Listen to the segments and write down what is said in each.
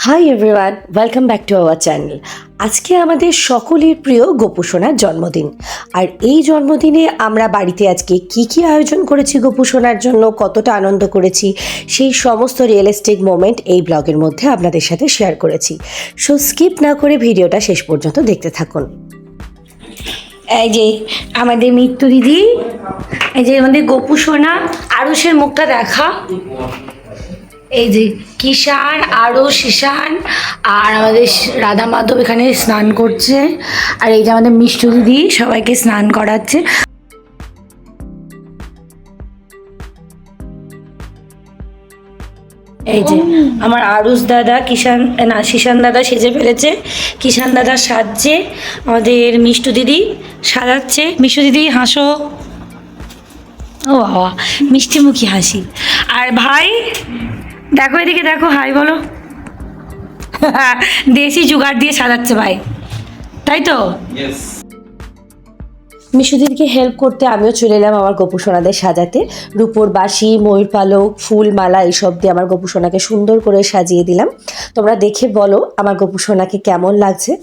Hi everyone, welcome back to our channel. আজকে আমাদের সকলের প্রিয় গোপু সোনার জন্মদিন। আর এই জন্মদিনে আমরা বাড়িতে আজকে কি আয়োজন করেছি গোপু সোনার জন্য, কতটা আনন্দ করেছি, সেই সমস্ত রিয়েলিস্টিক মোমেন্ট এই ব্লগের মধ্যে আপনাদের সাথে শেয়ার করেছি। সো স্কিপ না করে ভিডিওটা শেষ পর্যন্ত দেখতে থাকুন। এই যে আমাদের মৃত্যু দিদি, এই যে আমাদের গোপু সোনা। আরুষের মুখটা দেখা, এই যে কিষান, আরুষ, ঈশান আর আমাদের রাধা মাধব এখানে স্নান করছে। আর এই যে আমাদের মিষ্টু দিদি সবাইকে স্নান করাচ্ছে। এই যে আমার আরুষ দাদা, ঈশান দাদা সেজে ফেলেছে, কিষান দাদা সাজছে, আমাদের মিষ্টু দিদি সাজাচ্ছে। মিষ্টু দিদি হাসো, ও বাবা মিষ্টি মুখী হাসি। আর ভাই দেখো, এদিকে দেখো, হাই বলো। দেশি জুগাড় দিয়ে সাজাচ্ছে ভাই, তাই তো? মিশুদিদিকে হেল্প করতে আমিও চলে এলাম আমার গোপু সোনাদের সাজাতে। রূপোর বাঁশি, ময়ূর পালক, ফুল, মালা এইসব দিয়ে আমার গোপু সোনাকে সুন্দর করে সাজিয়ে দিলাম। তোমরা দেখে বলো আমার গোপু সোনাকে কেমন লাগছে।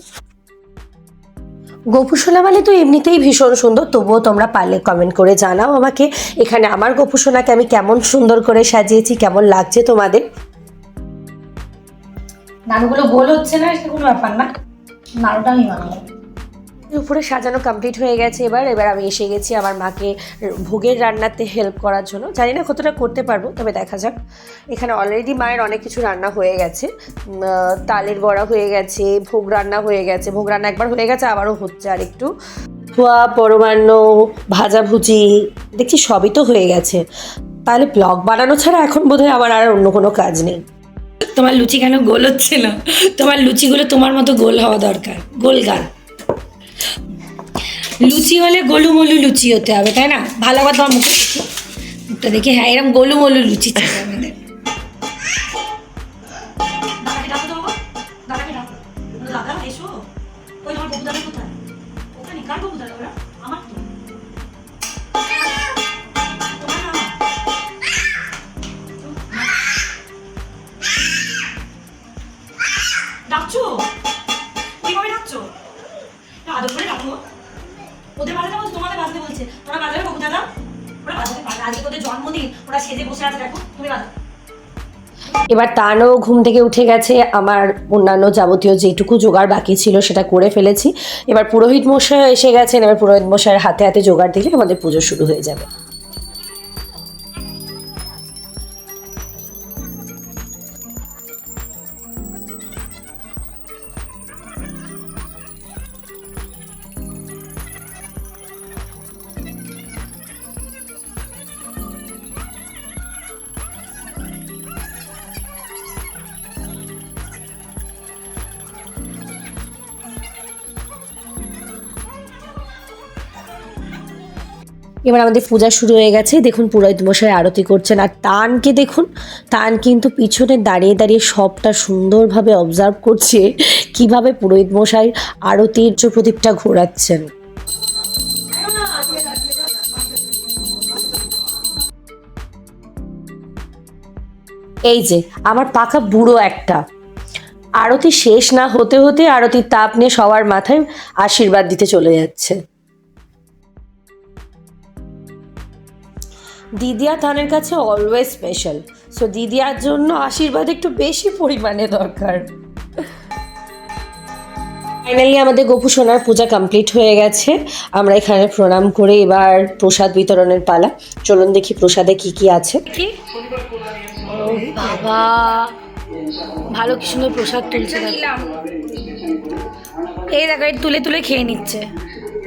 গোপু সোনা মানে তো এমনিতেই ভীষণ সুন্দর, তবুও তোমরা পারলে কমেন্ট করে জানাও আমাকে এখানে আমার গোপু সোনাকে আমি কেমন সুন্দর করে সাজিয়েছি, কেমন লাগছে তোমাদের। নাড়ুগুলো গোল হচ্ছে না, সেটা কোনো ব্যাপার না, নাড়ুটা আমি বানাবো। উপরে সাজানো কমপ্লিট হয়ে গেছে। এবার আমি এসে গেছি আমার মাকে ভোগের রান্নাতে হেল্প করার জন্য। জানি না কতটা করতে পারবো, তবে দেখা যাক। এখানে অলরেডি মায়ের অনেক কিছু রান্না হয়ে গেছে। তালের বড়া হয়ে গেছে, ভোগ রান্না হয়ে গেছে, ভোগ রান্না একবার হয়ে গেছে, আবারও হচ্ছে আর একটু। ধোয়া, পরমান্ন, ভাজাভুজি দেখছি সবই তো হয়ে গেছে। তাহলে ব্লগ বানানো ছাড়া এখন বোধহয় আমার আর অন্য কোনো কাজ নেই। তোমার লুচি কেন গোল হচ্ছে না? তোমার লুচিগুলো তোমার মতো গোল হওয়া দরকার, গোলগাল। লুচি হলে গোলুমলু লুচি হতে হবে, তাই না? ভালো কথা, তোমার মুখটা দেখি, হ্যাঁ এরকম গোলুমলু লুচি চাই আমাদের। ডাকছো? কিভাবে ডাকছো? আদর করে ডাকো। ওদের বাজাতে বলছে, তোমাদের বাজাতে বলছে। তোরা বাজাবে বাবু দাদা, ওরা বাজাতে পারে। আজকে তোদের জন্মদিন, ওরা সেজে বসে আছে, দেখো তুমি বাজাও। এবার তানও ঘুম থেকে উঠে গেছে। আমার অন্যান্য যাবতীয় যেটুকু জোগাড় বাকি ছিল সেটা করে ফেলেছি। এবার পুরোহিত মশাই এসে গেছেন। এবার পুরোহিত মশাইয়ের হাতে হাতে জোগাড় দিলে আমাদের পুজো শুরু হয়ে যাবে। এবার আমাদের পূজা শুরু হয়ে গেছে। দেখুন পুরোহিত মশাই আরতি করছেন। আর তানকে দেখুন, তান কিন্তু পিছনে দাঁড়িয়ে দাঁড়িয়ে সবটা সুন্দরভাবে অবজার্ভ করছে কিভাবে পুরোহিত মশাই আরতির প্রদীপটা ঘোরাচ্ছেন। এই যে আমার পাকা বুড়ো একটা, আরতি শেষ না হতে হতে আরতির তাপ নিয়ে সবার মাথায় আশীর্বাদ দিতে চলে যাচ্ছে। দিদিয়া তানের কাছে অলওয়েজ স্পেশাল। সো দিদিয়ার জন্য আশীর্বাদ একটু বেশি পরিমাণে দরকার। ফাইনালি আমাদের গোপু সোনার পূজা কমপ্লিট হয়ে গেছে। আমরা এখানে প্রণাম করে এবার প্রসাদ বিতরণের পালা। চলুন দেখি প্রসাদে কি আছে। ও বাবা, ভালো কি সুন্দর প্রসাদ তুলছে। এই দেখো, এই তুলে তুলে খেয়ে নিচ্ছে।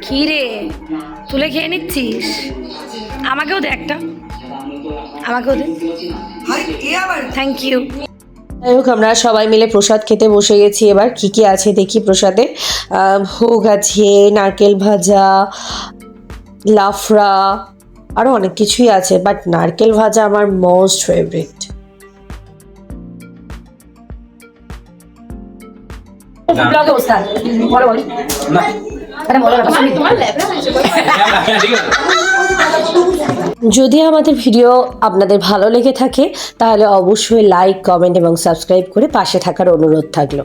কি রে, তুলে খেয়ে নিচ্ছিস? আমাকেও দে একটা, আমাকেও দে। Thank you. যাই হোক, আমরা সবাই মিলে প্রসাদ খেতে বসে গেছি। এবার কি আছে দেখি প্রসাদে। ভোগ আছে, নারকেল ভাজা, লাফড়া, আরও অনেক কিছুই আছে, বাট নারকেল ভাজা আমার মোস্ট ফেভারিট। ব্লগে বসে বলো বলো না, আরে বলো না, তোমার ল্যাবরা আছে। যদি আমাদের ভিডিও আপনাদের ভালো লেগে থাকে তাহলে অবশ্যই লাইক, কমেন্ট এবং সাবস্ক্রাইব করে পাশে থাকার অনুরোধ থাকলো।